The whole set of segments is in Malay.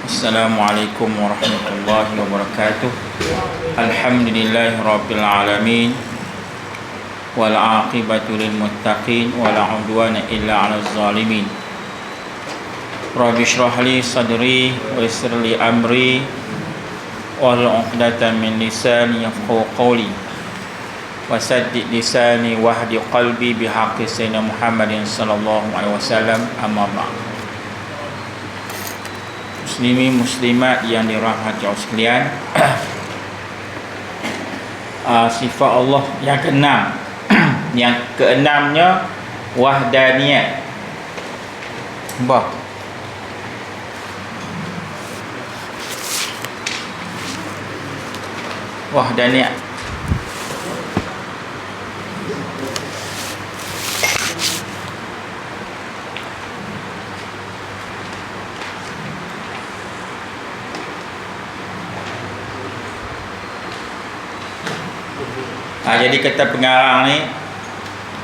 Assalamualaikum warahmatullahi wabarakatuh. Alhamdulillahirabbil alamin. Wal 'aqibatu lil muttaqin wa la 'udwana illa 'alal zalimin. Rabbi shrah li sadri wa yassir li amri wahlul 'uqdatam min lisani yafqahu qawli wasaddid lisani wahdi qalbi bihaqqi sayyidina Muhammadin sallallahu alaihi wasallam. Amma ba'd. Muslimin muslimat yang dirahmati Allah sekalian, sifat Allah yang keenam yang keenamnya wahdaniyat. Wahdaniyat. Jadi kata pengarang ni,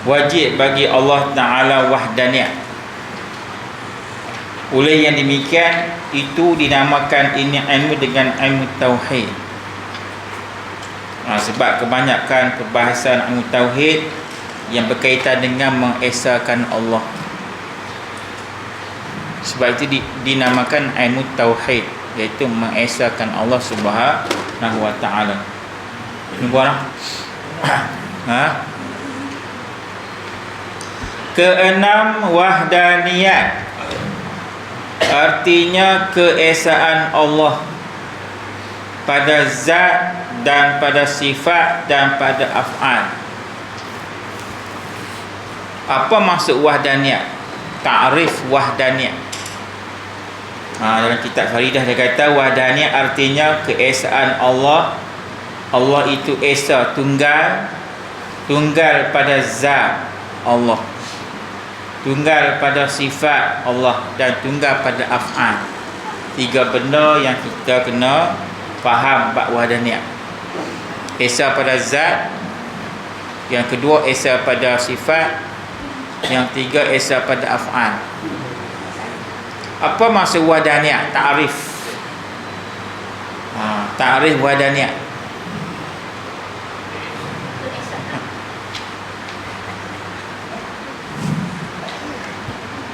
wajib bagi Allah Ta'ala wahdaniyah. Oleh yang demikian, itu dinamakan ini ilmu dengan ilmu tauhid. Sebab kebanyakan perbahasan ilmu tauhid yang berkaitan dengan mengesahkan Allah. Sebab itu dinamakan ilmu tauhid, iaitu mengesahkan Allah Subhanahu wa Ta'ala. Tunggu orang. Keenam, wahdaniyat, artinya keesaan Allah pada zat dan pada sifat dan pada af'al. Apa maksud wahdaniyat? Ta'rif wahdaniyat. Dalam kitab Faridah dia kata wahdaniyat artinya keesaan Allah. Allah itu esa, tunggal pada zat Allah, tunggal pada sifat Allah, dan tunggal pada af'al. Tiga benda yang kita kena faham bab wahdaniyat. Esa pada zat, yang kedua esa pada sifat, yang tiga esa pada af'al. Apa maksud wahdaniyat? Ta'rif. Ta'rif wahdaniyat.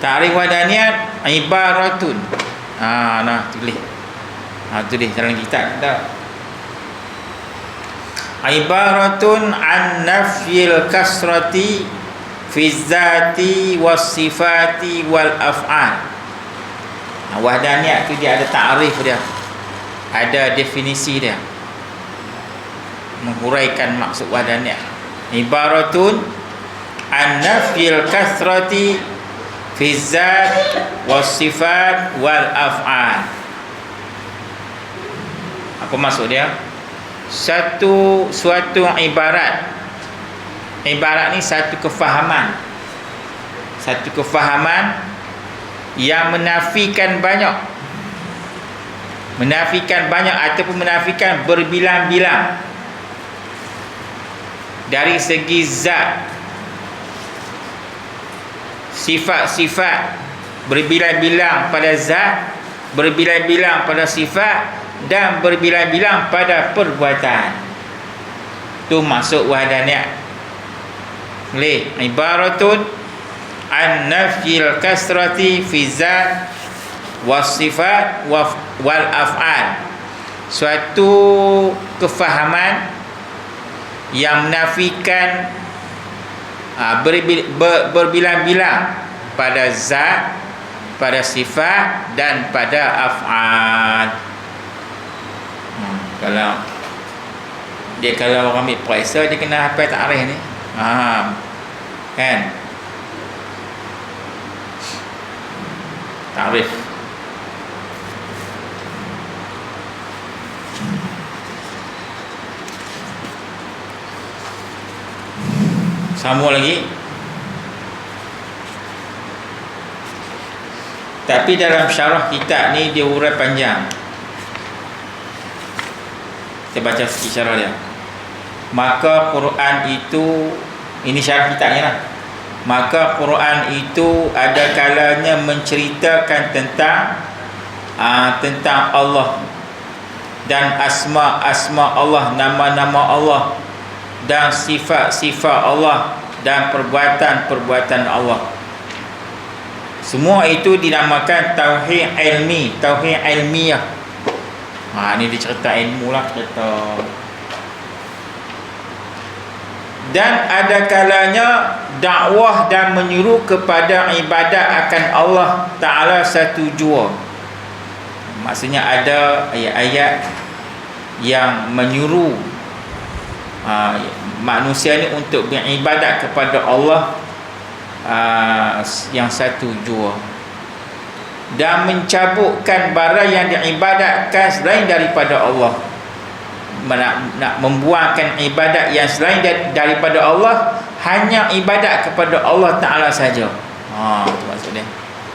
Ta'rif wahdaniyat ibaratun. Tulis. Tulis dalam kitab dah. Ibaratun an nafyil kasrati fi zati was sifati wal af'al. Wahdaniyat tu dia ada ta'rif dia. Ada definisi dia. Menghuraikan maksud wahdaniyat. Ibaratun an nafyil kasrati fi zat was sifat wal af'al. Apa maksud dia? Suatu ibarat. Ibarat ni satu kefahaman. Satu kefahaman yang menafikan banyak. Menafikan banyak ataupun menafikan berbilang-bilang. Dari segi zat, sifat-sifat, berbilang-bilang pada zat, berbilang-bilang pada sifat, dan berbilang-bilang pada perbuatan. Itu maksud wahdaniyat. Ibaratun an nafyil kasrati fi zat was sifat wal af'al. Suatu kefahaman yang menafikan berbilang-bilang pada zat, pada sifat, dan pada af'al. Kalau orang ambil periksa, dia kena hafal ta'rif ni. Kan? Ta'rif. Sambung lagi. Tapi dalam syarah kitab ni dia urai panjang. Kita baca sikit syarah dia. Maka Quran itu, ini syarah kitabnya lah. Maka Quran itu ada kalanya menceritakan tentang tentang Allah dan asma-asma Allah, nama-nama Allah dan sifat-sifat Allah dan perbuatan-perbuatan Allah. Semua itu dinamakan tauhid ilmi, tauhid ilmiah. Ni dia cerita ilmu lah, cerita. Dan ada kalanya dakwah dan menyuruh kepada ibadat akan Allah Ta'ala satu jua. Maksudnya ada ayat-ayat yang menyuruh manusia ni untuk beribadat kepada Allah yang satu jua, dan mencabutkan barang yang diibadatkan selain daripada Allah, nak membuangkan ibadat yang selain daripada Allah, hanya ibadat kepada Allah Ta'ala saja. Itu maksud dia.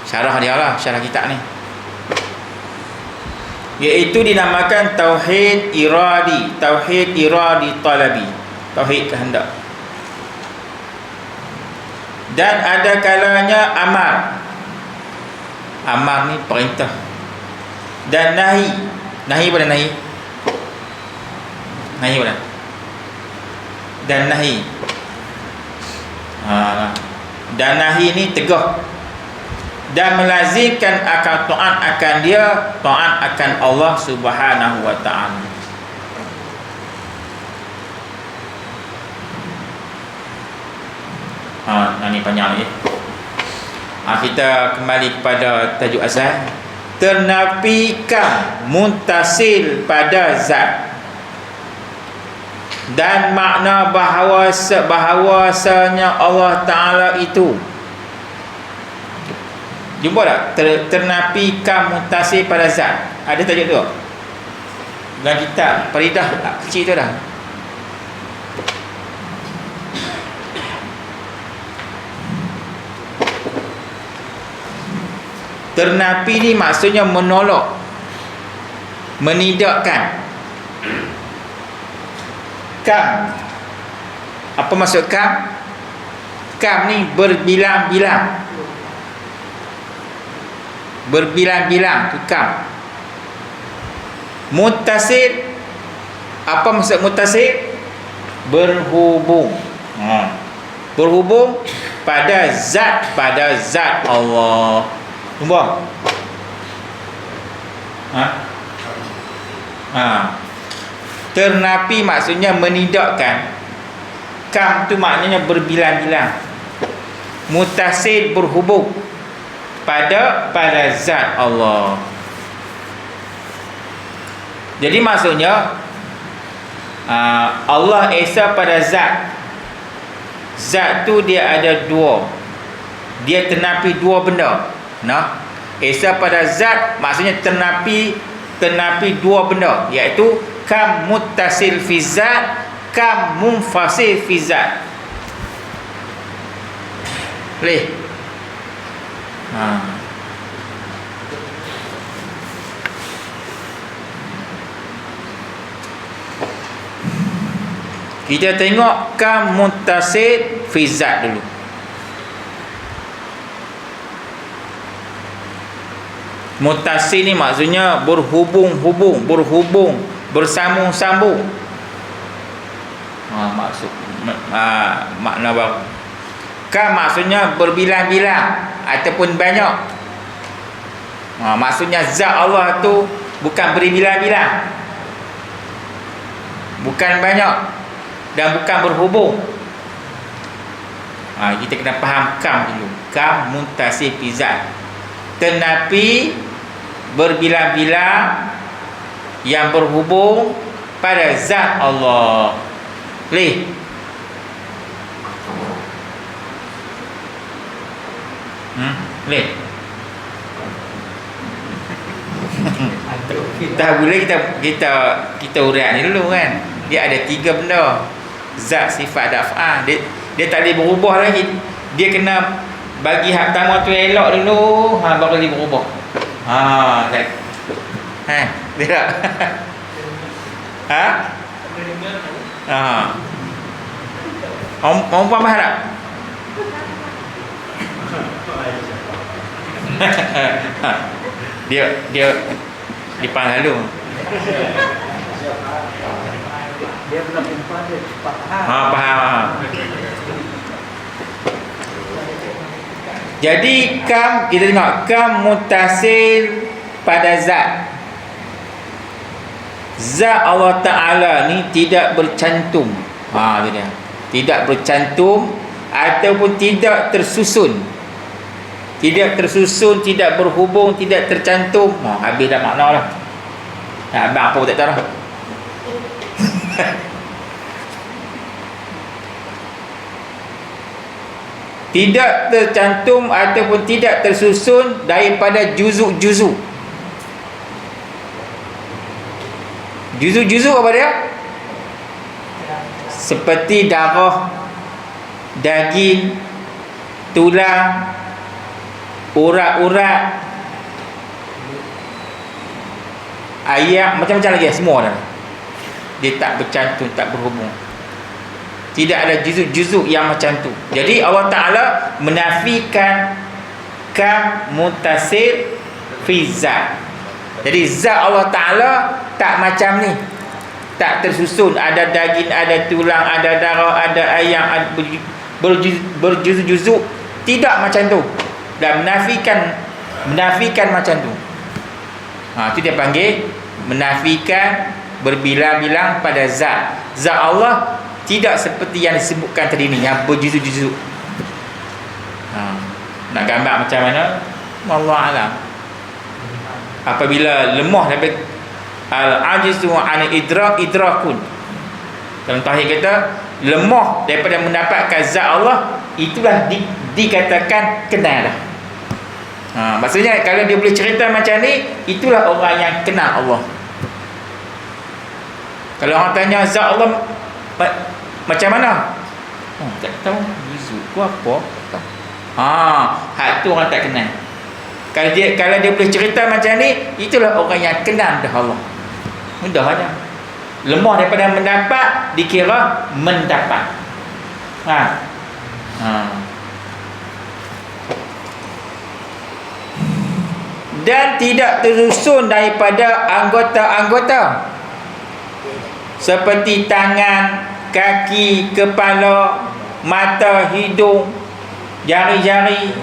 Syarah dia lah, syarah kitab ni, iaitu dinamakan tauhid iradi, tauhid iradi talabi, tauhid kehendak. Dan ada kalanya amar. Amar ni perintah. Dan nahi. Nahi pada nahi. Nahi pada. Dan nahi. Dan nahi ni tegah. Dan melazimkan akan taat akan dia, taat akan Allah Subhanahu wa ta'ala. Ini panjang lagi. Kita kembali kepada tajuk asal. Ternafikan muntasil pada zat, dan makna bahawasanya Allah Ta'ala itu. Jumpa tak? Ternafikan muntasil pada zat. Ada tajuk tu dalam kitab Faridah kecil tu dah. Ternapi ni maksudnya menolak, menidakkan. Kam. Apa maksud kam? Kam ni berbilang-bilang. Berbilang-bilang tu kam. Muttasil. Apa maksud muttasil? Berhubung. Berhubung pada zat Allah. Nampak? Ternapi maksudnya menidakkan. Kam tu maknanya berbilang-bilang. Mutasil berhubung pada zat Allah. Jadi maksudnya Allah esa pada zat. Zat tu dia ada dua. Dia ternapi dua benda. Esa pada zat maksudnya ternapi dua benda, iaitu kam muttasil fi zat, kam munfasil fi zat. Boleh? Kita tengok kam muttasil fi zat dulu. Muttasil ni maksudnya berhubung, bersambung-sambung. Maksud makna baru. Kam maksudnya berbilang-bilang ataupun banyak. Maksudnya zat Allah tu bukan berbilang-bilang, bukan banyak, dan bukan berhubung. Kita kena faham kam dulu. Kam muttasil fi zat, ternapi berbilang-bilang yang berhubung pada zat Allah. Boleh? Boleh? Tak boleh, kita uraian ni dulu kan. Dia ada tiga benda. Zat, sifat dan af'al. Dia tak boleh berubah lagi. Dia kena bagi hak pertama tu elok dulu, baru dia berubah. Dia tak? Orang faham tak? Dia dipang lalu. Dia pernah perempuan dia cepat Faham. Jadi kam, kita tengok kam mutasil pada zat. Zat Allah Ta'ala ni tidak bercantum. Itu dia. Tidak bercantum ataupun tidak tersusun. Tidak tersusun, tidak berhubung, tidak tercantum. Habis dah makna lah. Abang apa pun tak tahu lah. Tidak tercantum ataupun tidak tersusun daripada juzuk-juzuk. Juzuk-juzuk apa dia? Seperti darah, daging, tulang, urat-urat, ayam, macam-macam lagi semua dah. Dia tak bercantum, tak berhubung. Tidak ada juzuk-juzuk yang macam tu. Jadi Allah Ta'ala menafikan kam mutasil fi zat. Jadi zat Allah Ta'ala tak macam ni, tak tersusun. Ada daging, ada tulang, ada darah, ada ayam, ada berjuzuk-juzuk. Tidak macam tu. Dan menafikan macam tu. Itu dia panggil menafikan berbilang-bilang pada zat. Zat Allah tidak seperti yang disebutkan tadi ni, yang berjuzuk-juzuk. Nak gambar macam mana? Wallahu alam. Apabila lemah daripada al-ajizu an idrakun, dalam tauhid kata lemah daripada mendapatkan zat Allah, itulah dikatakan kenal dah. Maksudnya kalau dia boleh cerita macam ni, itulah orang yang kenal Allah. Kalau orang tanya zat Allah macam mana? Tak tahu. Juzuk tu apa? Hak tu orang tak kenal. Kalau dia boleh cerita macam ni, itulah orang yang kenal dah Allah. Mudah aja. Lemah daripada mendapat dikira mendapat. Dan tidak tersusun daripada anggota-anggota seperti tangan, kaki, kepala, mata, hidung, jari-jari.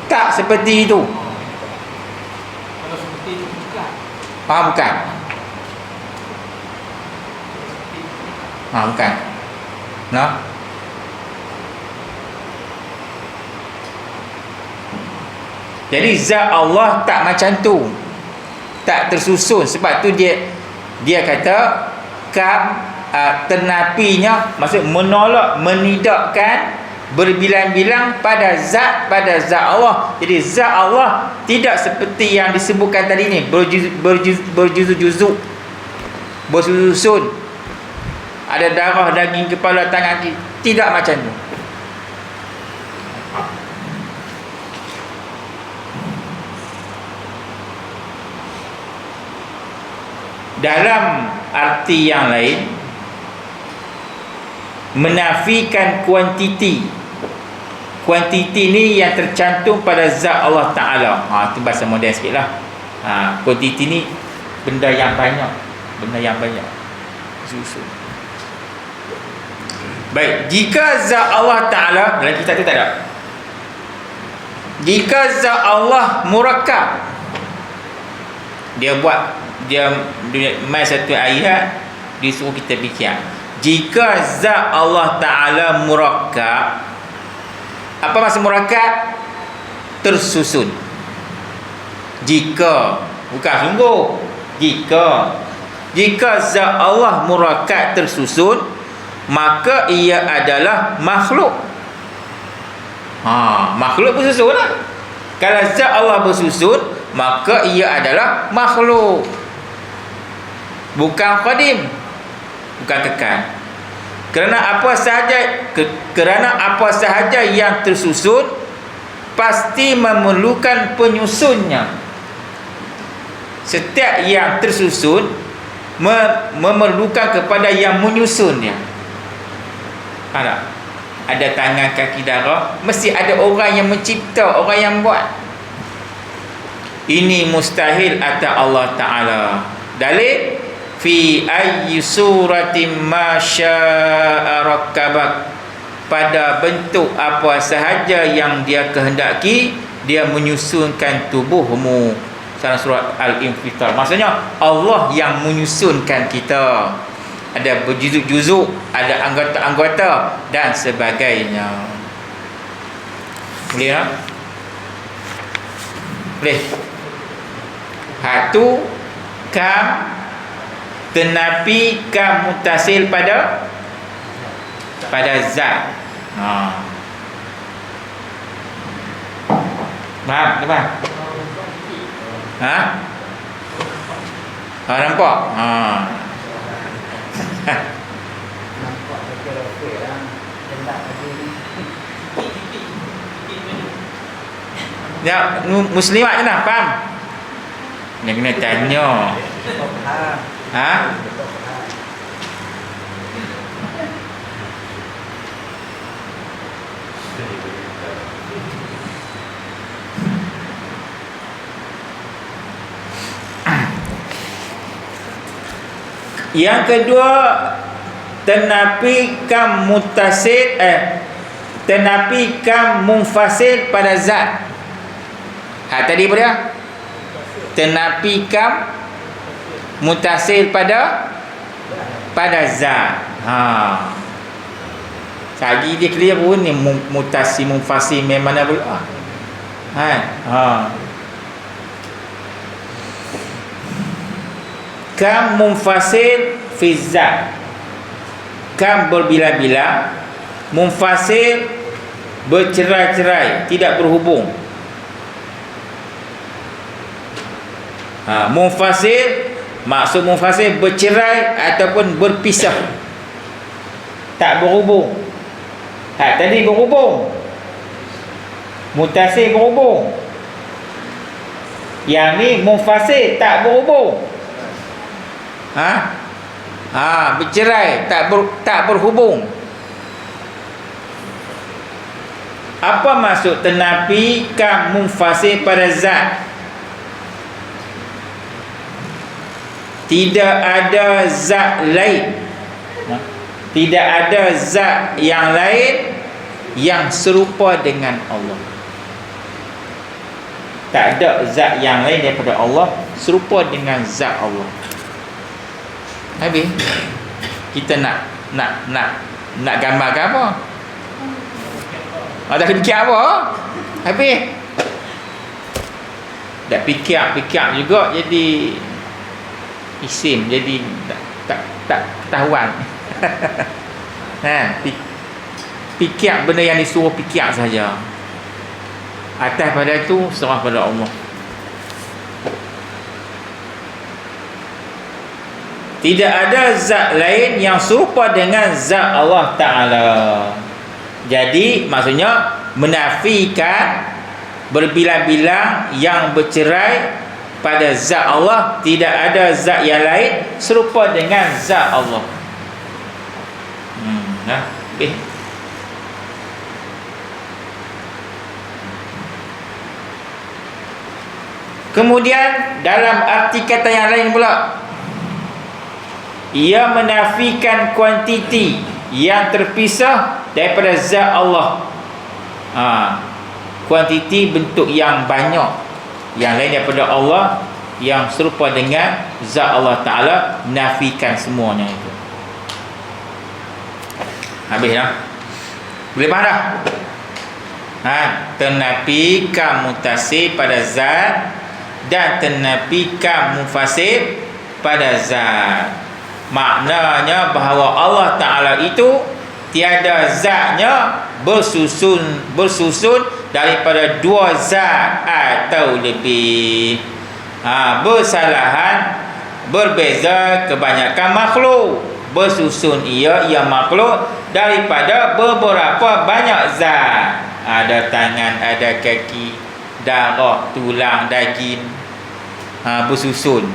Tak seperti itu. Kalau seperti itu bukan. Bukan. Bukan. No. Jadi zat Allah tak macam tu, tak tersusun. Sebab tu dia kata kam ternapinya, maksud menolak, menidakkan berbilang-bilang pada zat Allah. Jadi zat Allah tidak seperti yang disebutkan tadi ni, berjuzuk-juzuk, bersusun, ada darah, daging, kepala, tangan. Tidak macam tu. Dalam arti yang lain, menafikan kuantiti. Kuantiti ni yang tercantum pada zat Allah Ta'ala. Itu bahasa moden sikit lah. Kuantiti ni benda yang banyak. Susun. Baik, jika zat Allah Ta'ala, dalam kitab tu tak ada. Jika zat Allah murakkab, dia main satu ayat, disuruh kita fikir. Jika zat Allah Ta'ala murakkab, apa maksud murakkab? Tersusun. Jika, bukan sungguh. Jika zat Allah murakkab, tersusun, maka ia adalah makhluk. Makhluk bersusun lah. Kalau zat Allah bersusun, maka ia adalah makhluk, bukan qadim, bukan kekal. Kerana apa sahaja yang tersusun pasti memerlukan penyusunnya. Setiap yang tersusun memerlukan kepada yang menyusunnya. Ada. ada tangan, kaki, darah. Mesti ada orang yang mencipta, orang yang buat. Ini mustahil atas Allah Ta'ala. Dalil fi ayyi suratin ma syaa rakkabak, pada bentuk apa sahaja yang dia kehendaki dia menyusunkan tubuhmu. Dalam surat Al-Infitar, maksudnya Allah yang menyusunkan kita, ada berjuzuk-juzuk, ada anggota-anggota dan sebagainya. Boleh tak? Boleh. Hatu kam tenapi kam mutasil pada zat. Faham? Faham? Nampak? Nampak kira okey lah. Hendak lagi. Ya, muslimat je lah, faham? Dia kena tanya. Ha? Yang kedua, tenapi kam mutasil tenapi kam munfasil pada zat. Tadi apa dia? Tenapi kam mutasil pada zat. Lagi dia clear pun ni mutasi munfasil memang mana pula. Kam munfasil fi zat. Kam berbilang-bilang, munfasil bercerai-cerai, tidak berhubung. Munfasil, maksud munfasil bercerai ataupun berpisah, tak berhubung. Tadi berhubung, mutasil berhubung. Yang ni munfasil tak berhubung. Bercerai, tak berhubung. Apa maksud tenapi kam munfasil pada zat? Tidak ada zat lain, tidak ada zat yang lain yang serupa dengan Allah. Tak ada zat yang lain daripada Allah serupa dengan zat Allah. Habis kita nak gambarkan apa? Ada fikir apa? Habis dak fikir juga jadi isim, jadi tak ketahuan. Fikir benda yang disuruh fikir saja. Atas pada itu serah pada Allah. Tidak ada zat lain yang serupa dengan zat Allah Ta'ala. Jadi maksudnya menafikan berbilang-bilang yang bercerai pada zat Allah. Tidak ada zat yang lain serupa dengan zat Allah. Okay. Kemudian dalam arti kata yang lain pula, ia menafikan kuantiti yang terpisah daripada zat Allah. Kuantiti bentuk yang banyak yang lain daripada Allah yang serupa dengan zat Allah Ta'ala, nafikan semuanya itu. Habis dah. Boleh faham dah? Tenapi kam mutasil pada zat dan tenapi kam munfasil pada zat. Maknanya bahawa Allah Ta'ala itu tiada zatnya bersusun daripada dua zat atau lebih. Bersalahan, berbeza kebanyakan makhluk. Bersusun ia makhluk daripada beberapa banyak zat. Ada tangan, ada kaki, darah, tulang, daging. Bersusun.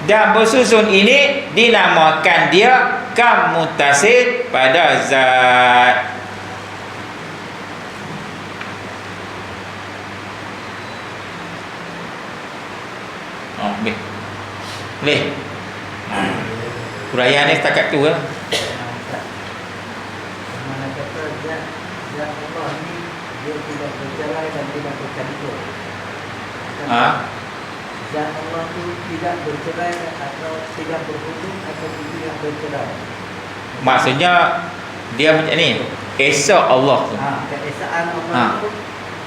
Dan bersusun ini dinamakan dia kam muttasil pada zat. Boleh. Boleh. Huraian ni setakat tu lah. Mana kata zat Allah ni dia tidak bercerai dan tidak bercampur. Zat Allah tu tidak bercerai atau tidak berhubung atau tidak bercerai. Maksudnya dia macam ni. Esa Allah tu. Keesaan Allah tu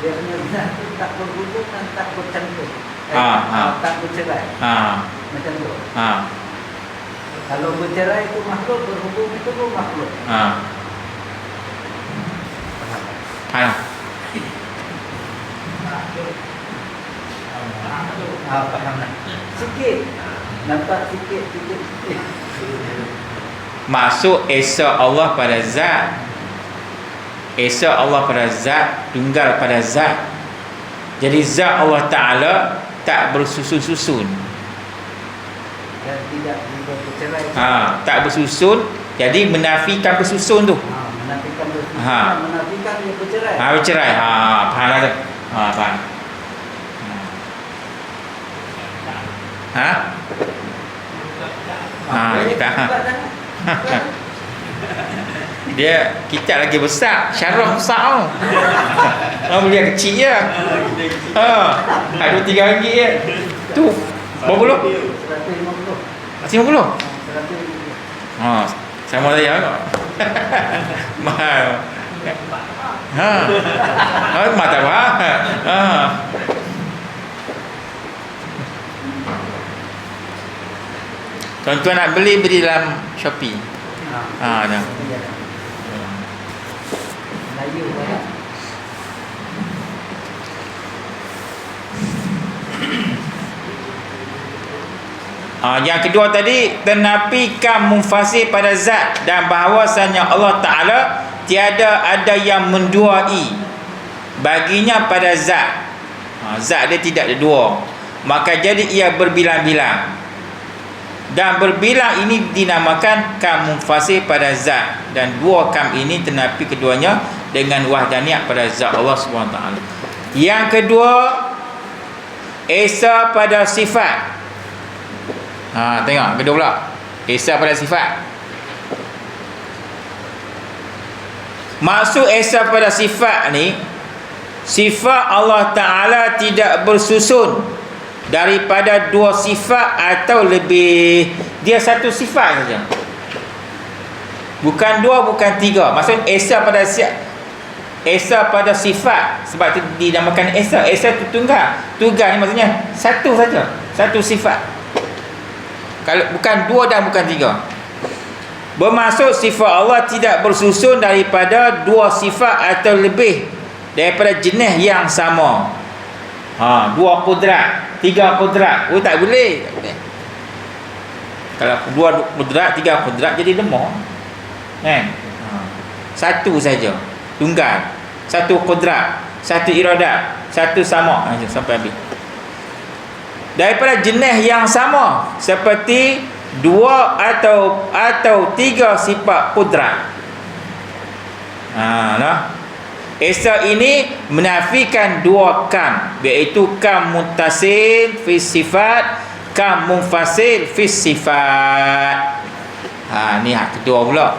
dia punya zat tu tak berhubung dan tak bercampur. Tak bercerai. Macam tu. Kalau bercerai itu makhluk, berhubung itu pun makhluk. Faham tak? Sikit. Nampak sikit. Masuk esa Allah pada zat. Esa Allah pada zat, tunggal pada zat. Jadi zat Allah Ta'ala tak bersusun-susun. Dan tidak juga bercerai. Tak bersusun. Jadi menafikan bersusun tu. Menafikan bersusun. Menafikan dia bercerai. Bercerai. Faham lah tu. Faham. Kita dia kitab lagi besar, syarah besar tau. Orang beli yang kecil je. Ada RM3 je. Tu berapa puluh? 150. Masih 50? 150. Sama saya kok. Mahal. Mahal tak mahal. Tuan-tuan nak beli dalam Shopee. Dah. Melayu banyak. Yang kedua tadi, tenafikan munfasih pada zat dan bahawasanya Allah Ta'ala tiada ada yang menduai baginya pada zat. Zat dia tidak ada dua, maka jadi ia berbilang-bilang. Dan berbilang ini dinamakan kam munfasih pada zat, dan dua kam ini tenapi keduanya dengan wahdaniyah pada zat Allah SWT. Yang kedua, esa pada sifat. Tengok kedua pula, esa pada sifat. Maksud esa pada sifat ni, sifat Allah Ta'ala tidak bersusun daripada dua sifat atau lebih. Dia satu sifat saja, bukan dua, bukan tiga. Maksud esa pada sifat, sebab itu dinamakan esa. Esa itu tunggal. Tunggal ni maksudnya satu saja, satu sifat. Kalau bukan dua dan bukan tiga. Bermaksud sifat Allah tidak bersusun daripada dua sifat atau lebih daripada jenis yang sama. Dua kudrat, tiga kudrat. Tak boleh. Kalau dua kudrat, tiga kudrat jadi lemah. Satu saja, tunggal. Satu kudrat, satu iradat, satu sama. Sampai habis. Daripada jenis yang sama, seperti dua atau tiga sifat kudrat. Esa ini menafikan dua kam, iaitu kam muttasil fi sifat, kam munfasil fi sifat. Ni hak kedua pula.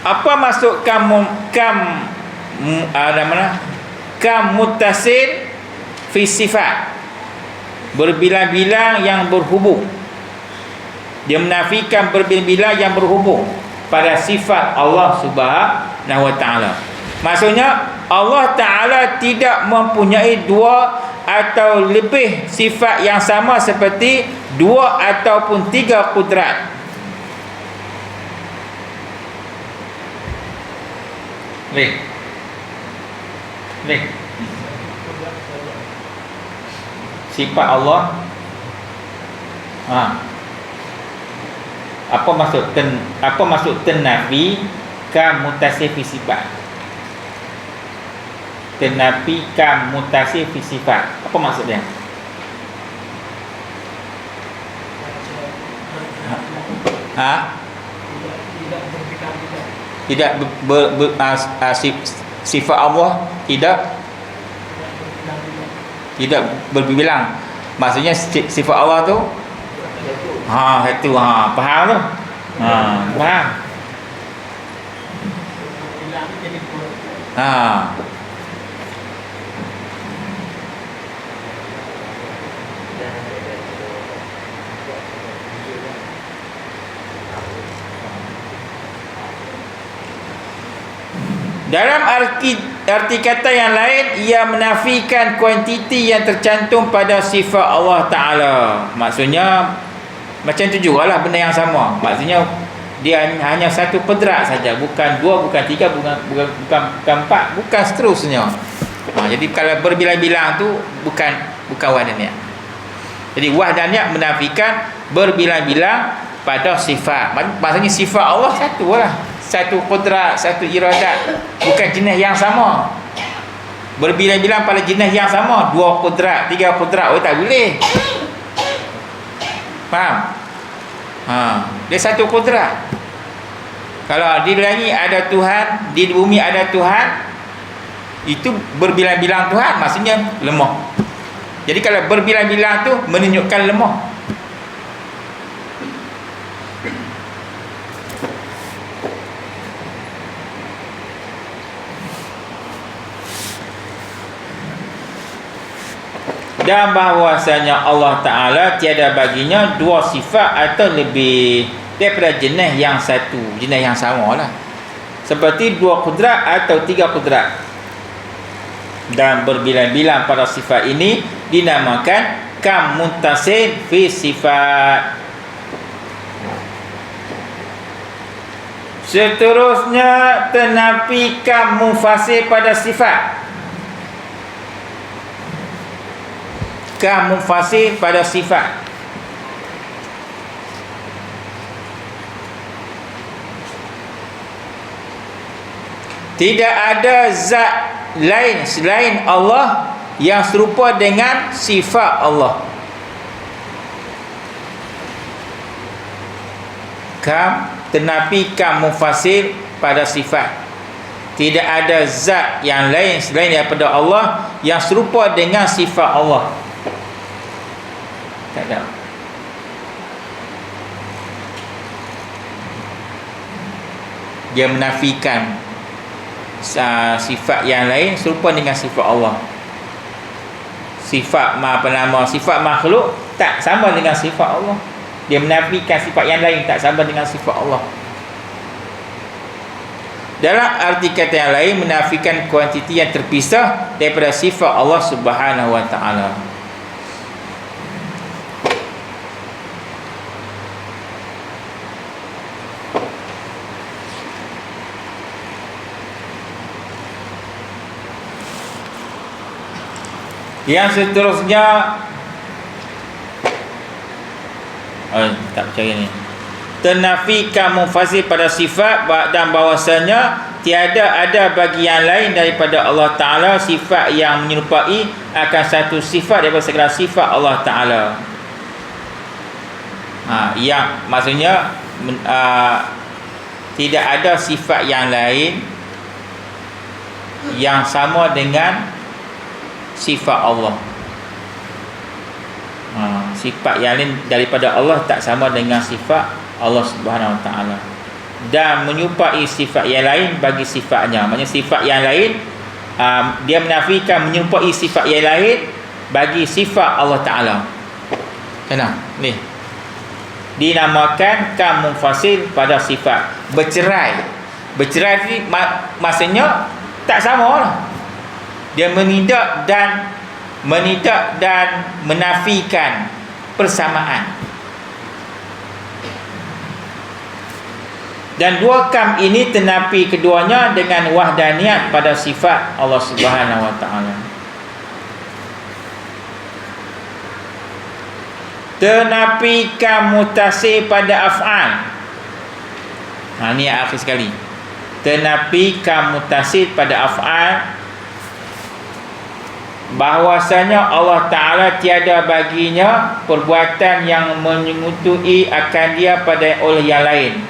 Apa maksud kam muttasil fi sifat? Berbilang-bilang yang berhubung. Dia menafikan berbilang-bilang yang berhubung pada sifat Allah Subhanahu wa Ta'ala. Maksudnya Allah Ta'ala tidak mempunyai dua atau lebih sifat yang sama seperti dua ataupun tiga kudrat. Boleh. Sifat Allah. Apa maksud tenafi ka mutasif fi sifat? Tenafikan mutasi fi sifat. Apa maksudnya? Tidak sifat Allah tidak berbilang. Maksudnya sifat Allah tu itu faham tu. Faham. Dalam arti kata yang lain, ia menafikan kuantiti yang tercantum pada sifat Allah Ta'ala. Maksudnya macam tu jugalah, benda yang sama. Maksudnya dia hanya satu pedrak saja, bukan dua, bukan tiga, bukan empat, bukan seterusnya. Jadi kalau berbilang-bilang tu bukan wahdaniyah. Jadi wahdaniyah menafikan berbilang-bilang pada sifat. Maksudnya sifat Allah satu lah, satu qudrat, satu iradat, bukan jenis yang sama. Berbilang-bilang pada jenis yang sama, 2 qudrat, 3 qudrat, tak boleh. Faham? Dia satu qudrat. Kalau di langit ada Tuhan, di bumi ada Tuhan, itu berbilang-bilang Tuhan, maksudnya lemah. Jadi kalau berbilang-bilang tu menunjukkan lemah. Dan bahawasanya Allah Ta'ala tiada baginya 2 sifat atau lebih daripada jenis yang satu, jenis yang sama lah, seperti 2 qudrat atau 3 qudrat. Dan berbilang-bilang pada sifat ini dinamakan kam muntasil fi sifat. Seterusnya tenafi kam munfasil pada sifat. Kam munfasil pada sifat. Tidak ada zat lain selain Allah yang serupa dengan sifat Allah. Kam tenafi kam munfasil pada sifat. Tidak ada zat yang lain selain daripada Allah yang serupa dengan sifat Allah. Tak ada. Dia menafikan sifat yang lain serupa dengan sifat Allah. Sifat sifat makhluk tak sama dengan sifat Allah. Dia menafikan sifat yang lain tak sama dengan sifat Allah. Dalam arti kata yang lain, menafikan kuantiti yang terpisah daripada sifat Allah Subhanahu wa Ta'ala. Yang seterusnya tak percaya ni. Tenafikan munfasil pada sifat dan bahawasanya tiada ada bagi yang lain daripada Allah Ta'ala sifat yang menyerupai akan satu sifat daripada segala sifat Allah Ta'ala. Yang maksudnya tidak ada sifat yang lain yang sama dengan sifat Allah. Sifat yang lain daripada Allah tak sama dengan sifat Allah Subhanahu Wa Ta'ala, dan menyerupai sifat yang lain bagi sifatnya. Maksudnya sifat yang lain dia menafikan menyerupai sifat yang lain bagi sifat Allah Ta'ala. Kenapa? Ni dinamakan kam munfasil pada sifat. Bercerai ni maksudnya tak sama lah. Dia menidak dan menafikan persamaan. Dan 2 kam ini tenapi keduanya dengan wahdaniyat pada sifat Allah Subhanahu Wa Ta'ala. Tenapi kam mutasi pada af'al. Ini akhir sekali. Tenapi kam mutasi pada af'al bahwasanya Allah Ta'ala tiada baginya perbuatan yang menyekutui akan dia pada oleh yang lain,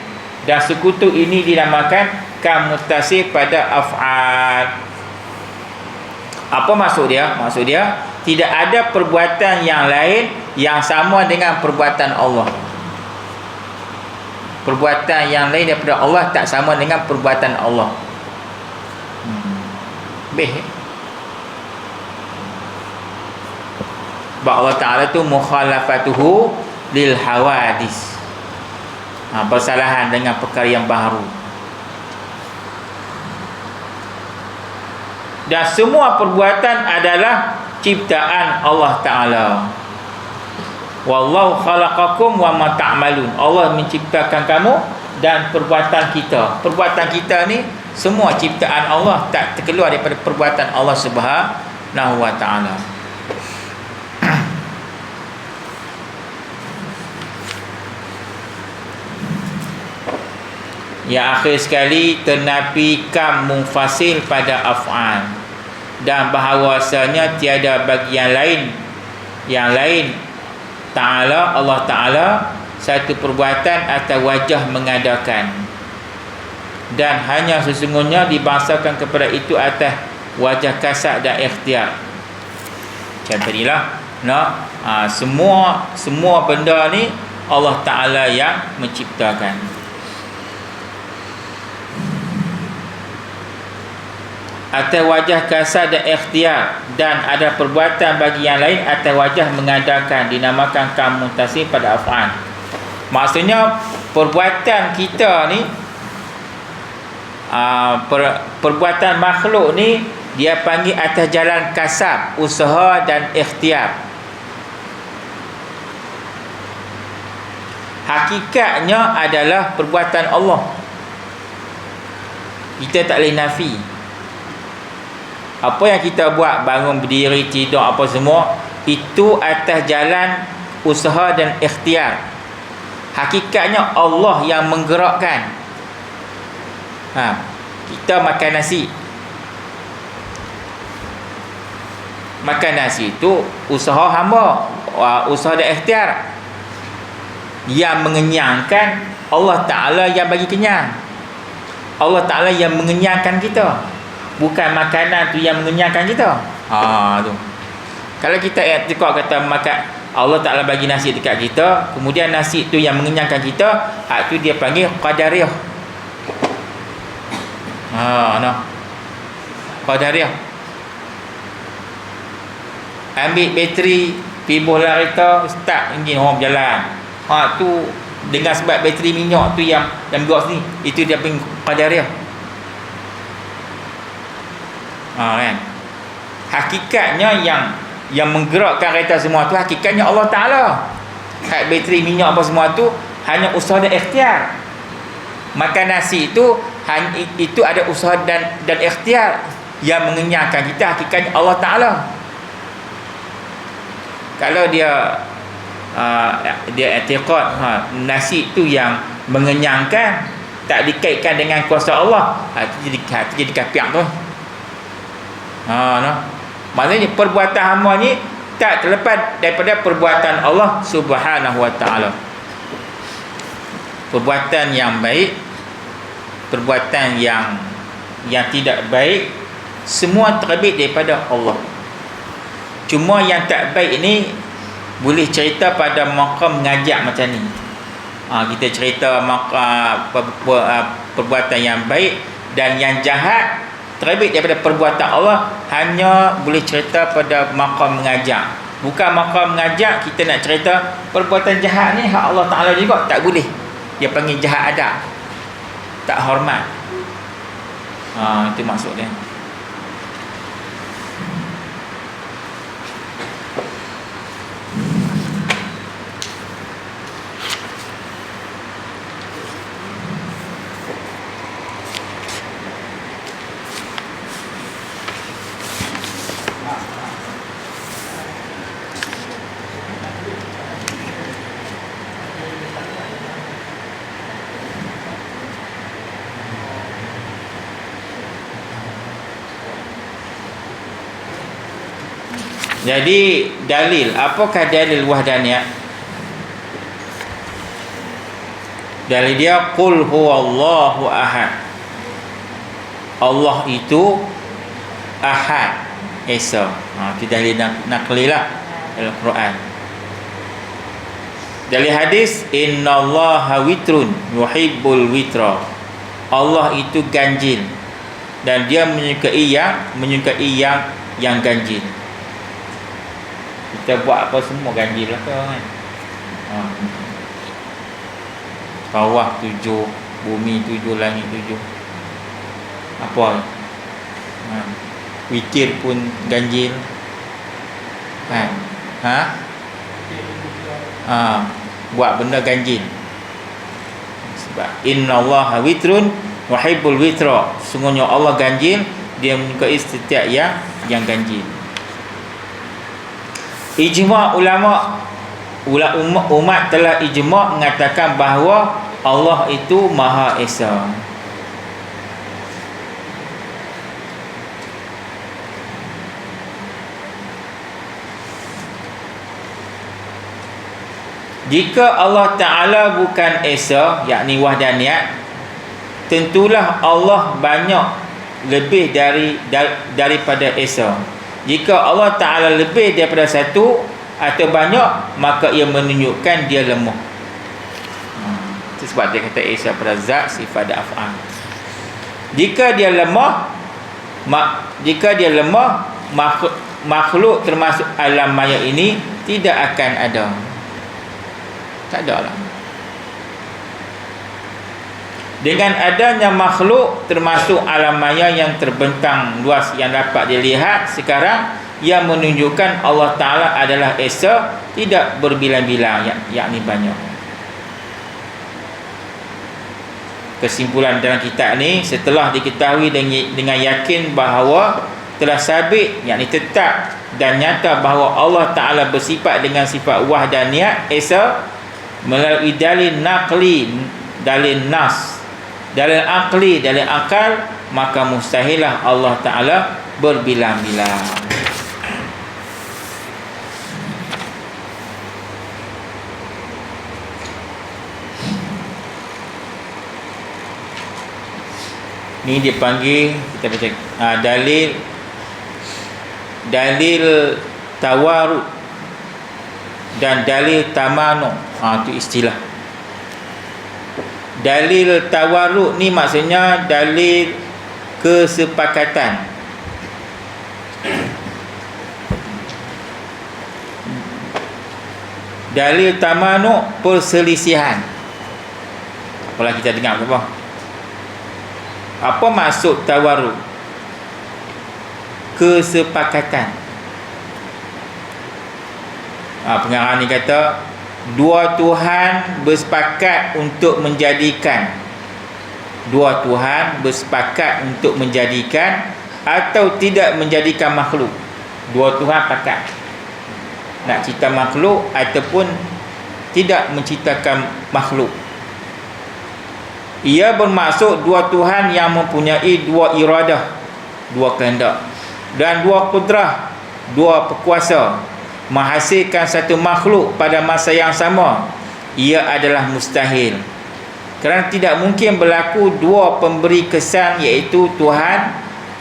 dan sekutu ini dinamakan kamutasi pada af'al. Apa maksud dia? Maksud dia tidak ada perbuatan yang lain yang sama dengan perbuatan Allah. Perbuatan yang lain daripada Allah tak sama dengan perbuatan Allah. Sebab Allah Ta'ala tu mukhalafatuhu lil hawadis, bersalahan dengan perkara yang baru. Dan semua perbuatan adalah ciptaan Allah Ta'ala. Wallahu khalaqakum wa ma ta'malun. Allah menciptakan kamu dan perbuatan kita. Perbuatan kita ni semua ciptaan Allah, tak terkeluar daripada perbuatan Allah Subhanahu wa Ta'ala. Yang akhir sekali, ternapi kam munfasil pada af'al, dan bahawasanya tiada bagi yang lain Ta'ala, Allah Ta'ala, satu perbuatan atau wajah mengadakan, dan hanya sesungguhnya dibangsakan kepada itu atas wajah kasar dan ikhtiar. Macam tadilah, semua benda ni Allah Ta'ala yang menciptakan. Atas wajah kasar dan ikhtiar, dan ada perbuatan bagi yang lain atas wajah mengadakan, dinamakan kamutasi pada af'al. Maksudnya perbuatan kita ni, perbuatan makhluk ni dia panggil atas jalan kasab, usaha dan ikhtiar. Hakikatnya adalah perbuatan Allah. Kita tak boleh nafi. Apa yang kita buat, bangun, berdiri, tidur, apa semua, itu atas jalan usaha dan ikhtiar. Hakikatnya Allah yang menggerakkan. Kita makan nasi. Makan nasi itu usaha hamba, usaha dan ikhtiar. Yang mengenyangkan Allah Ta'ala yang bagi kenyang. Allah Ta'ala yang mengenyangkan kita, bukan makanan tu yang mengenyangkan kita. Tu. Kalau kita i'tiqad kata makan, Allah Ta'ala bagi nasi dekat kita, kemudian nasi tu yang mengenyangkan kita, tu dia panggil qadariyah. Qadariyah. Ambil bateri, pergi bola kereta, start enjin, orang berjalan. Tu dengan sebab bateri minyak tu yang buat sini, itu dia panggil qadariyah. Kan? Hakikatnya yang menggerakkan kereta semua tu hakikatnya Allah Ta'ala. Bateri minyak apa semua tu hanya usaha dan ikhtiar. Makan nasi itu ada usaha dan ikhtiar. Yang mengenyangkan kita hakikatnya Allah Ta'ala. Kalau dia i'tiqad nasi tu yang mengenyangkan, tak dikaitkan dengan kuasa Allah, itu jadi kafir tu. Maksudnya perbuatan hamba ni tak terlepas daripada perbuatan Allah Subhanahu wa Ta'ala. Perbuatan yang baik, perbuatan yang tidak baik, semua terbit daripada Allah. Cuma yang tak baik ni boleh cerita pada maqam ngajak macam ni. Kita cerita perbuatan yang baik dan yang jahat terbit daripada perbuatan Allah, hanya boleh cerita pada maqam mengajak. Bukan maqam mengajak kita nak cerita perbuatan jahat ni hak Allah Ta'ala juga, tak boleh. Dia panggil jahat adab, tak hormat. Itu maksud dia. Jadi dalil, apakah dalil wahdaniyah? Dalil dia qul huwallahu ahad. Allah itu ahad, esa. Itu dalil naqlilah dalam Quran. Dalil hadis innallaha witrun yuhibbul witra. Allah itu ganjil dan dia menyukai yang ganjil. Kita buat apa semua ganjil lah kan. Kawah 7, bumi 7, langit 7. Apa? Witir pun ganjil. Kan? Buat benda ganjil. Sebab innallaha witrun yuhibbul witra. Sungguhnya Allah ganjil, dia menyukai setiap yang ganjil. Ijma' umat telah ijma' mengatakan bahawa Allah itu Maha Esa. Jika Allah Ta'ala bukan Esa, yakni wahdaniyat, tentulah Allah banyak lebih daripada Esa. Jika Allah Ta'ala lebih daripada satu atau banyak, maka ia menunjukkan dia lemah. Itu sebab dia kata Esa pada zat, sifat dan af'al. Jika dia lemah, makhluk termasuk alam maya ini tidak akan ada. Tak ada lah. Dengan adanya makhluk termasuk alam maya yang terbentang luas yang dapat dilihat sekarang, yang menunjukkan Allah Ta'ala adalah Esa, tidak berbilang-bilang, yakni banyak. Kesimpulan dalam kitab ni, setelah diketahui dengan yakin bahawa telah sabit, yakni tetap dan nyata bahawa Allah Ta'ala bersifat dengan sifat wahdaniyat, Esa, melalui dalil naqli, dalil nas, dalil akli, dalil akal, maka mustahilah Allah Ta'ala berbilang-bilang. Ni dipanggil, kita baca dalil tawarud dan dalil tamanu. Itu istilah. Dalil tawarud ni maksudnya dalil kesepakatan. Dalil tamanu perselisihan. Apalah kita dengar apa? Apa maksud tawarud? Kesepakatan. Pengarang ni kata dua Tuhan bersepakat untuk menjadikan atau tidak menjadikan makhluk. Dua Tuhan pakat nak cipta makhluk ataupun tidak menciptakan makhluk. Ia bermaksud dua Tuhan yang mempunyai dua iradah, dua kehendak, dan dua kudrah, dua berkuasa, menghasilkan satu makhluk pada masa yang sama. Ia adalah mustahil, kerana tidak mungkin berlaku dua pemberi kesan, iaitu Tuhan,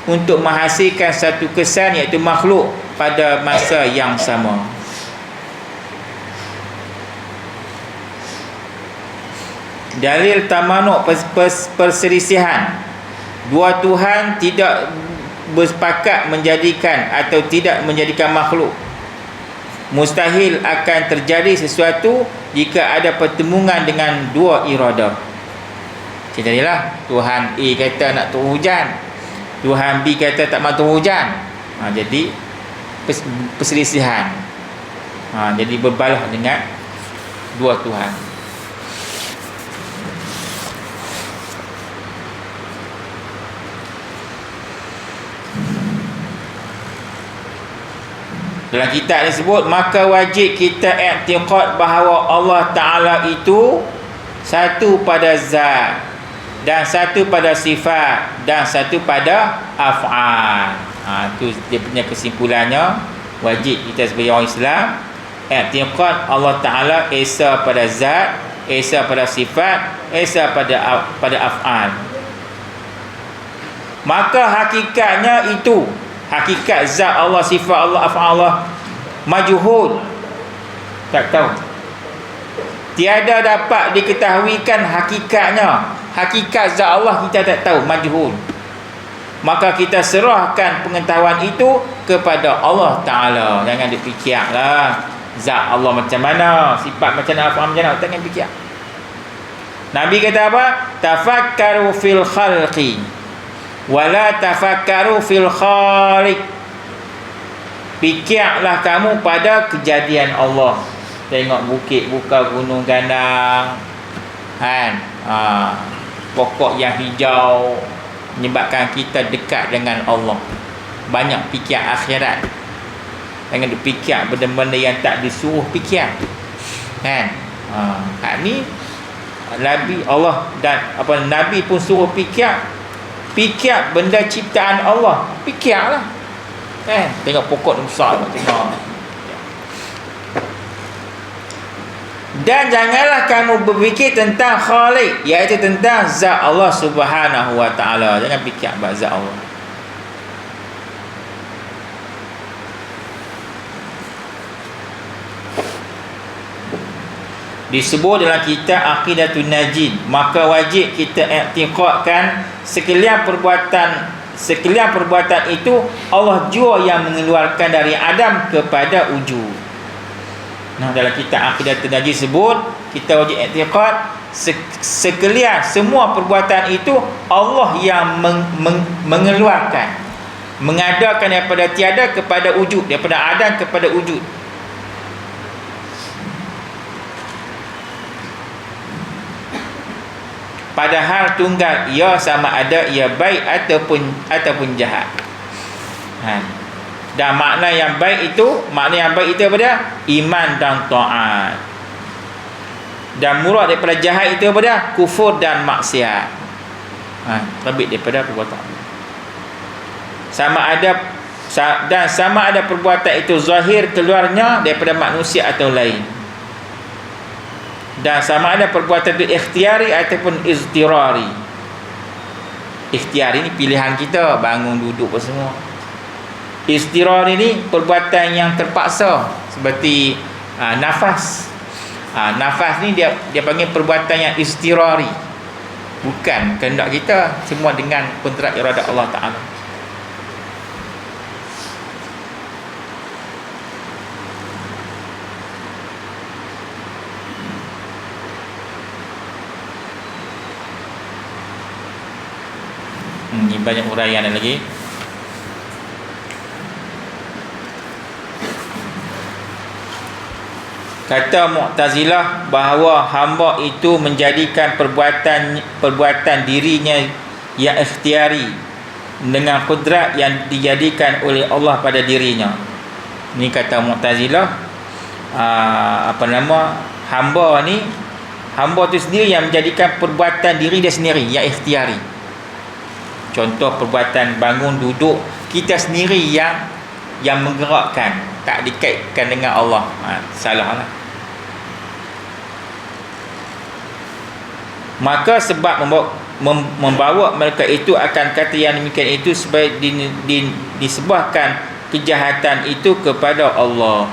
untuk menghasilkan satu kesan, iaitu makhluk, pada masa yang sama. Dalil tamanuk perselisihan. Dua Tuhan tidak bersepakat menjadikan atau tidak menjadikan makhluk. Mustahil akan terjadi sesuatu jika ada pertemuan dengan dua iradah. Jadilah Tuhan A kata nak turun hujan, Tuhan B kata tak mahu turun hujan. Jadi perselisihan. Jadi berbalah dengan dua Tuhan. Dalam kitab ni sebut, maka wajib kita i'tiqad bahawa Allah Ta'ala itu satu pada zat, dan satu pada sifat, dan satu pada af'al. Itu dia punya kesimpulannya. Wajib kita sebagai orang Islam i'tiqad Allah Ta'ala esa pada zat, esa pada sifat, esa pada af'al. Maka hakikatnya itu, hakikat zat Allah, sifat Allah, af'al Allah majhul, tak tahu. Tiada dapat diketahuikan hakikatnya. Hakikat zat Allah kita tak tahu, majhul. Maka kita serahkan pengetahuan itu kepada Allah Ta'ala. Jangan dipikirlah zat Allah macam mana, sifat macam mana, apa macam mana, jangan fikir. Nabi kata apa? Tafakkaru fil khalqi wala tafakkaru fil khaliq. Fikirlah kamu pada kejadian Allah. Tengok bukit buka, gunung gandang, kan? Pokok yang hijau menyebabkan kita dekat dengan Allah. Banyak fikir akhirat. Jangan dipikir benda-benda yang tak disuruh fikir, kan? Hak ni Nabi Allah dan Nabi pun suruh fikir benda ciptaan Allah. Fikirlah, kan? Tengok pokok besar macam mana. Dan janganlah kamu berfikir tentang Khaliq, iaitu tentang zat Allah Subhanahu wa Ta'ala. Jangan fikir about zat Allah. Disebut dalam kitab Aqidatun Najid, maka wajib kita i'tiqadkan sekalian perbuatan itu Allah jua yang mengeluarkan dari Adam kepada wujud. Nah, dalam kitab Aqidatun Najid sebut kita wajib i'tiqad sekalian semua perbuatan itu Allah yang mengeluarkan, mengadakan daripada tiada kepada wujud, daripada Adam kepada wujud. Padahal tunggal ia sama ada ia baik ataupun jahat. Dan makna yang baik itu pada iman dan taat. Dan murad daripada jahat itu pada kufur dan maksiat. Terbit daripada perbuatan. Sama ada perbuatan itu zahir keluarnya daripada manusia atau lain. Dan sama ada perbuatan itu ikhtiari ataupun iztirari. Ikhtiari ni pilihan kita, bangun, duduk apa semua. Iztirari ni perbuatan yang terpaksa, seperti nafas. Nafas ni dia panggil perbuatan yang iztirari. Bukan kehendak kita, semua dengan kontrak iradat Allah Ta'ala. Ini banyak uraian lagi. Kata Mu'tazilah bahawa hamba itu menjadikan perbuatan dirinya yang ikhtiari dengan kudrat yang dijadikan oleh Allah pada dirinya. Ini kata Mu'tazilah, hamba tu sendiri yang menjadikan perbuatan diri dia sendiri yang ikhtiari. Contoh perbuatan bangun, duduk, kita sendiri yang menggerakkan, tak dikaitkan dengan Allah. Salahlah. Maka sebab membawa mereka itu akan kata yang demikian itu supaya disebabkan kejahatan itu kepada Allah.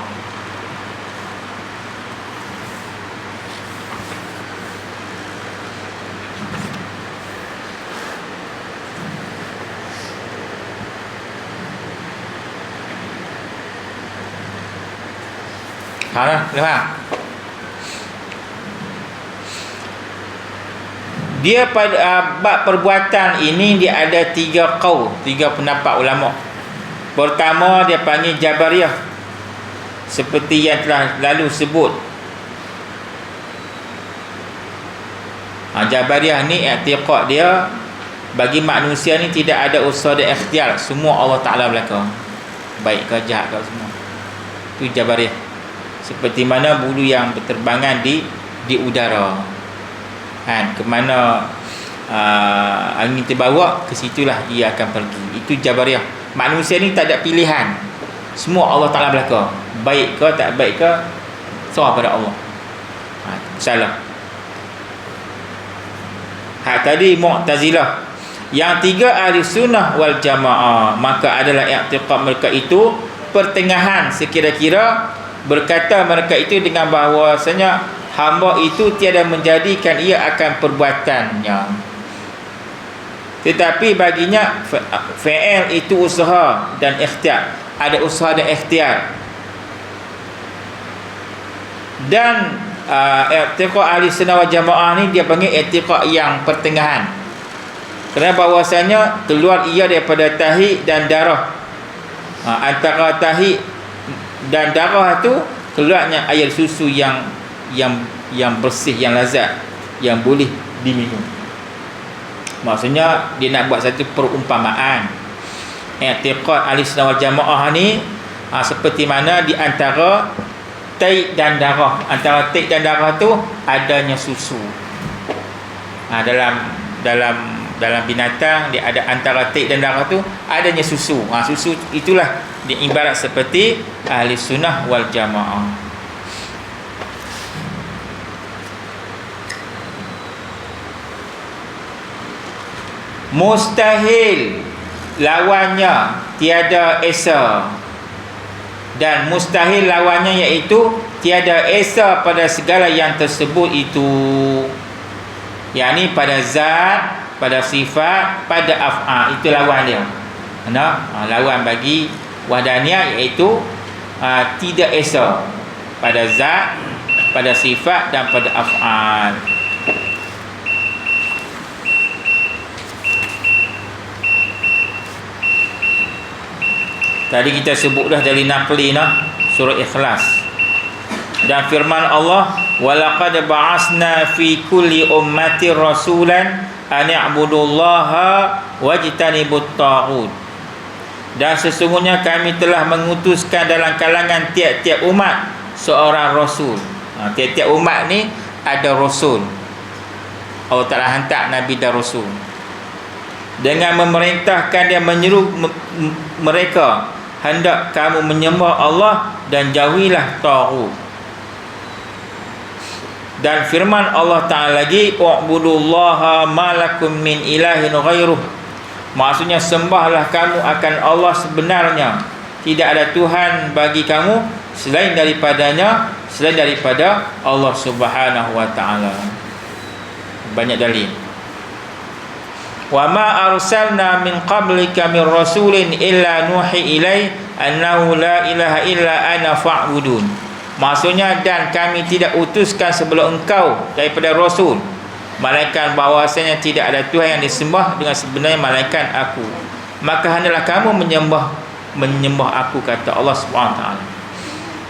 Faham? Dia pada bab perbuatan ini dia ada tiga pendapat ulama. Pertama dia panggil Jabariyah, seperti yang telah lalu sebut. Jabariyah ni i'tiqad dia bagi manusia ni tidak ada usaha dan ikhtiar, semua Allah Ta'ala belaka, baik ke jahat ke semua. Itu Jabariyah. Seperti mana bulu yang berterbangan di udara, kan, ke mana angin terbawa, ke situlah ia akan pergi. Itu Jabariyah. Manusia ni tak ada pilihan. Semua Allah Ta'ala belaka. Baik ke tak baik ke, serah pada Allah. Salah. Tadi Mu'tazilah. Yang tiga ahli sunnah wal jamaah, maka adalah i'tiqad mereka itu pertengahan, sekira-kira berkata mereka itu dengan bahawasanya hamba itu tiada menjadikan ia akan perbuatannya, tetapi baginya fi'il itu usaha dan ikhtiar. Ada usaha dan ikhtiar. Dan i'tiqad ahli sunnah wal jamaah ni dia panggil i'tiqad yang pertengahan, kerana bahawasanya keluar ia daripada tahi dan darah. Antara tahi dan darah tu keluarnya air susu yang bersih, yang lazat, yang boleh diminum. Maksudnya dia nak buat satu perumpamaan. I'tiqad ahli sunnah wal jamaah ni seperti mana di antara tahi dan darah. Antara tahi dan darah tu adanya susu. Dalam binatang dia ada antara tahi dan darah tu adanya susu. Susu itulah diibarat seperti ahli sunnah wal jamaah. Mustahil lawannya tiada esa, dan mustahil lawannya iaitu tiada esa pada segala yang tersebut itu, yakni pada zat, pada sifat, pada af'al. Itu lawan dia. Lawan bagi wahdaniyah iaitu tidak esa pada zat, pada sifat dan pada af'al. Tadi kita sebut dah dari naqli surah Ikhlas. Dan firman Allah, walaqad ba'asna fi kulli ummati rasulan an i'budullaha wajtanibut taghut. Dan sesungguhnya kami telah mengutuskan dalam kalangan tiap-tiap umat seorang rasul. Tiap-tiap umat ni ada rasul. Allah Ta'ala hantar nabi dan rasul dengan memerintahkan dia, menyeru mereka hendak kamu menyembah Allah dan jauhilah taghut. Dan firman Allah Ta'ala lagi, u'budullaha ma lakum min ilahin ghairuh. Maksudnya sembahlah kamu akan Allah sebenarnya, tidak ada Tuhan bagi kamu selain daripadanya, selain daripada Allah Subhanahu wa Ta'ala. Banyak dalil. Wa ma arsalna min qablika min rasulin illa nuhi ilai annahu la ilaha illa ana fa'budun. Maksudnya, dan kami tidak utuskan sebelum engkau daripada rasul malaikat bahawasanya tidak ada Tuhan yang disembah dengan sebenarnya malaikat aku, maka hendaklah kamu menyembah aku, kata Allah Subhanahu wa Ta'ala.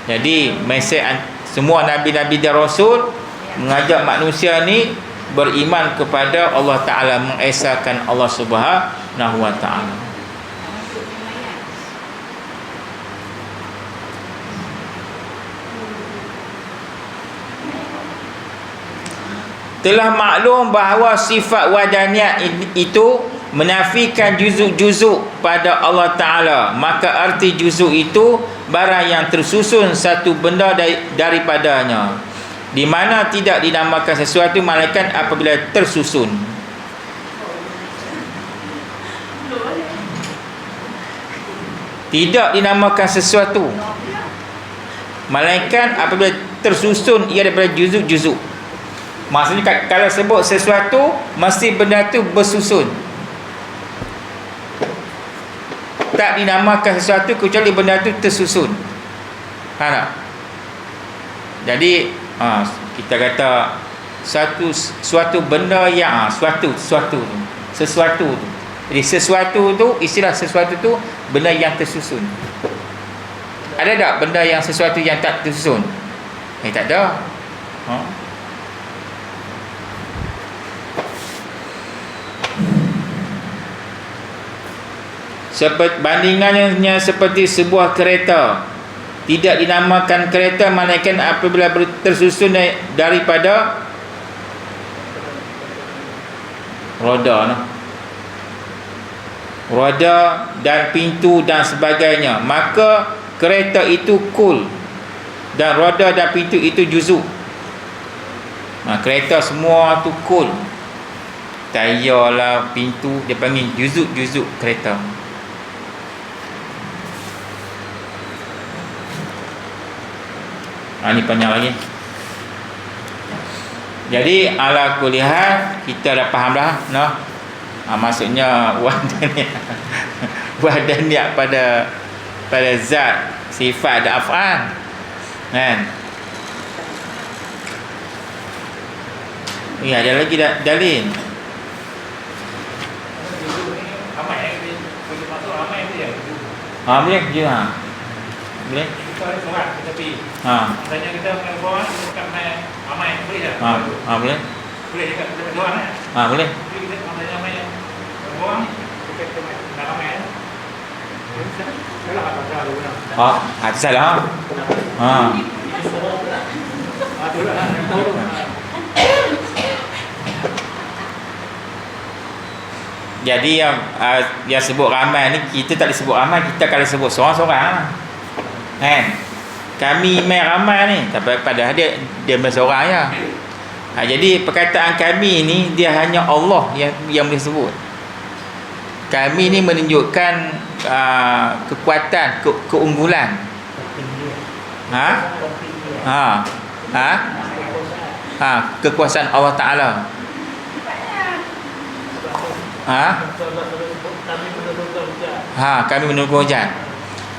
Jadi mesej semua nabi-nabi dan rasul mengajak manusia ni beriman kepada Allah Ta'ala, mengesahkan Allah Subhanahu wa Ta'ala. Telah maklum bahawa sifat wadaniyah itu menafikan juzuk-juzuk pada Allah Ta'ala. Maka arti juzuk itu barang yang tersusun satu benda daripadanya, di mana tidak dinamakan sesuatu malaikat apabila tersusun. Tidak dinamakan sesuatu malaikat apabila tersusun ia daripada juzuk-juzuk. Maksudnya kalau sebut sesuatu mesti benda tu bersusun. Tak dinamakan sesuatu kecuali benda tu tersusun. Faham tak? Jadi kita kata suatu benda yang sesuatu tu. Jadi sesuatu tu, istilah sesuatu tu benda yang tersusun. Ada tak benda yang sesuatu yang tak tersusun? Tak ada. Bandingannya seperti sebuah kereta. Tidak dinamakan kereta malaikat apabila tersusun daripada roda dan pintu dan sebagainya. Maka kereta itu kul, dan roda dan pintu itu juzuk. Kereta semua tu kul, tayar lah, pintu, dia panggil juzuk kereta. Ni panjang lagi. Jadi ala kulihat kita dah faham dah, noh. Maksudnya wahdaniyah pada zat, sifat dan af'al, kan? Ya, ada lagi dalil. Boleh je ha. Boleh. Kita ada seorang kita pergi. Tanya kita main bola, bukan main ramai, boleh tak? Boleh. Boleh juga kita berdoa kan? Boleh. Jadi kita tanya main bola, kita main ramai kan? Salah apa dulu nah. Itu salah. Tu lah. Jadi yang sebut ramai ni, kita tak disebut ramai, kita kalau sebut seorang-seorang, kan? Kami main ramai ni, tapi padahal dia main seorang je. Jadi perkataan kami ni dia hanya Allah yang boleh sebut. Kami ni menunjukkan kekuatan, keunggulan. Kekuasaan Allah Ta'ala. Kami menunggu hujan.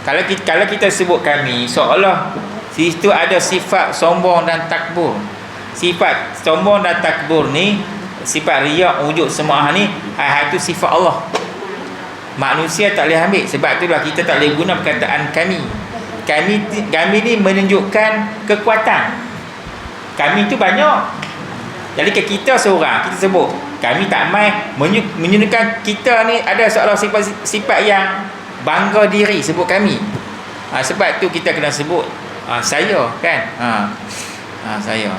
Kalau kita sebut kami, seolah situ ada sifat sombong dan takbur. Sifat sombong dan takbur ni, sifat riak, wujud semua ni, itu sifat Allah. Manusia tak boleh ambil. Sebab itulah kita tak boleh guna perkataan kami. Kami ni menunjukkan kekuatan. Kami tu banyak. Jadi kita seorang, kita sebut kami tak main, menunjukkan kita ni ada seolah sifat yang bangga diri, sebut kami. Sebab tu kita kena sebut saya, kan? Saya.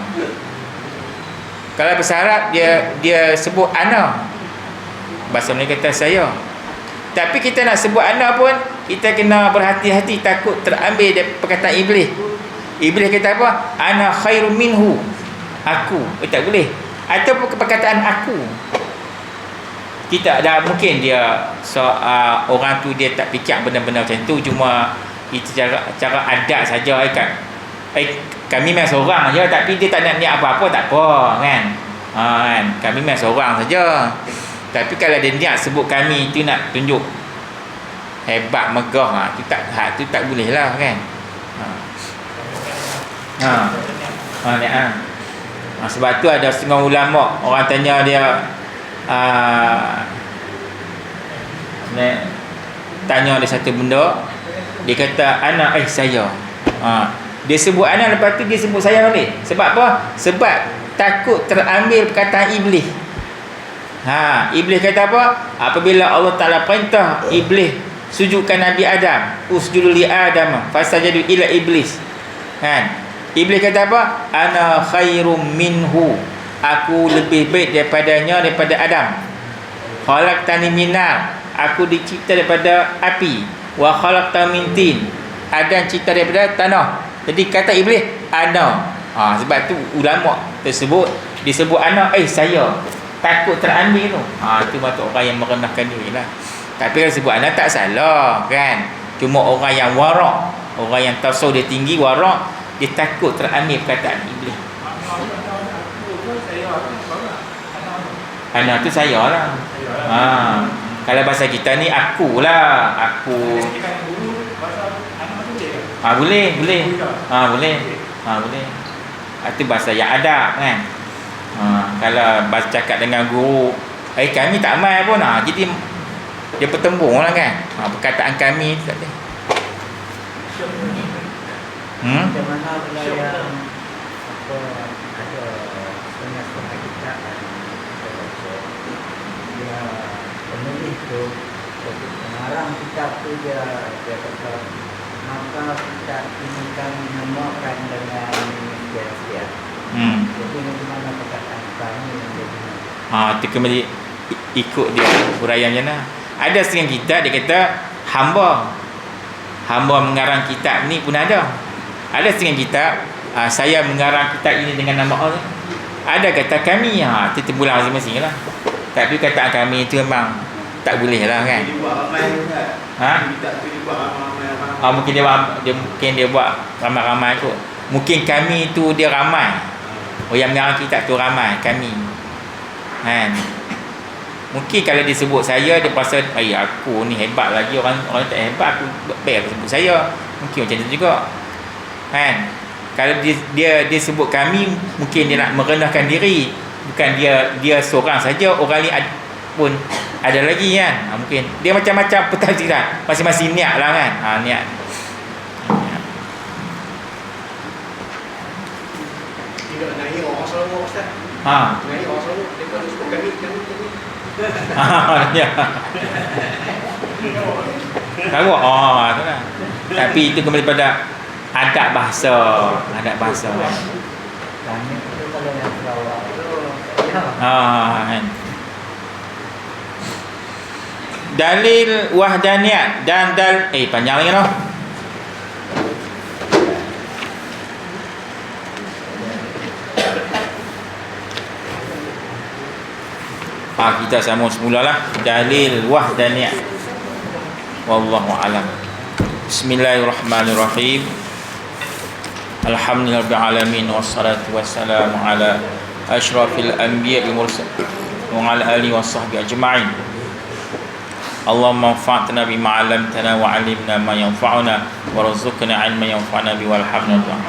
Kalau bahasa Arab dia sebut ana. Bahasa Melayu kata saya. Tapi kita nak sebut ana pun kita kena berhati-hati, takut terambil dari perkataan iblis. Iblis kata apa? Ana khairum minhu. Aku. Tak boleh. Ataupun perkataan aku. Kita dah mungkin dia orang tu dia tak fikir benda-benda macam tu, cuma itu cara adat saja kan. Kami memang seorang je, tapi dia tak nak niat apa-apa, tak apa, kan? Kan? Kami memang seorang saja. Tapi kalau dia niat sebut kami tu nak tunjuk hebat, megah, tu tak boleh lah, kan? Sebab tu ada setengah ulama, orang tanya dia, tanya dia satu benda, dia kata ana saya. Dia sebut ana, lepas tu dia sebut saya balik. Sebab apa? Sebab takut terambil perkataan iblis. Iblis kata apa? Apabila Allah Ta'ala perintah iblis sujudkan Nabi Adam, usjudu li Adam fasajadu ila iblis, kan? Iblis kata apa? Ana khairum minhu. Aku lebih baik daripada Adam. Khalaqtani min nar. Aku dicipta daripada api. Wa khalaqta min tin. Adam cipta daripada tanah. Jadi kata iblis ana. Sebab tu ulama tersebut disebut ana, saya. Takut terambil tu. Tu maksud orang yang merendahkan diri lah. Tapi kalau sebut ana tak salah, kan? Cuma orang yang warak, orang yang tasawuf dia tinggi, warak, dia takut terambil perkataan iblis. Ana tu saya lah. Kalau bahasa kita ni aku lah. Aku. Boleh. Boleh. Itu bahasa yang ada, kan? Kalau bahasa cakap dengan guru, kami tak main pun, jadi dia bertembung lah, kan? Perkataan kami tak boleh. Macam mana kalau yang ada setengah-setengah kitab dia penulis tu pengarang kitab tu dia kata, maka kitab ini kami namakan dengan sia-sia. Jadi bagaimana perkataan kami yang dia itu kembali ikut dia huraian macam mana. Ada setengah kitab dia kata hamba hamba mengarang kitab ni pun ada. Ada setengah kitab, saya mengarang kitab ini dengan nama Allah. Ada kata kami, itu terpulang masing-masing lah. Tapi kata kami itu memang tak boleh lah kan. Mungkin dia buat ramai-ramai kot. Mungkin kami tu dia ramai. Yang mengarang kitab tu ramai, kami. Kan? Mungkin kalau disebut saya, dia pasal aku ni hebat lagi, orang tak hebat, aku baik aku sebut saya. Mungkin macam tu juga. Kan? Kalau dia sebut kami, mungkin dia nak merendahkan diri. Bukan dia seorang saja, orang lain pun ada lagi kan. Mungkin dia macam-macam petafsiran, masing-masing niat lah kan. Niat. Tidak naik orang Sarawak Ustaz. Naik orang Sarawak, mereka sebut kami. Ya. Tahu? Tu lah. Tapi itu kembali pada adab bahasa. Kami itu kalau yang Sarawak itu Kan. Dalil wahdaniyat dan panjang lagi noh. Kita sama semulalah dalil wahdaniyat. Wallahu alam. Bismillahirrahmanirrahim. Alhamdulillahirabbil alamin wassalatu wassalamu ala asyrafil anbiya'i mursalin wa ala alihi washabbihi ajma'in. Allahumma anfa'na bima 'allamtana wa 'allimna ma yanfa'una warzuqna 'ilman yanfa'una bihi walhamdulillah.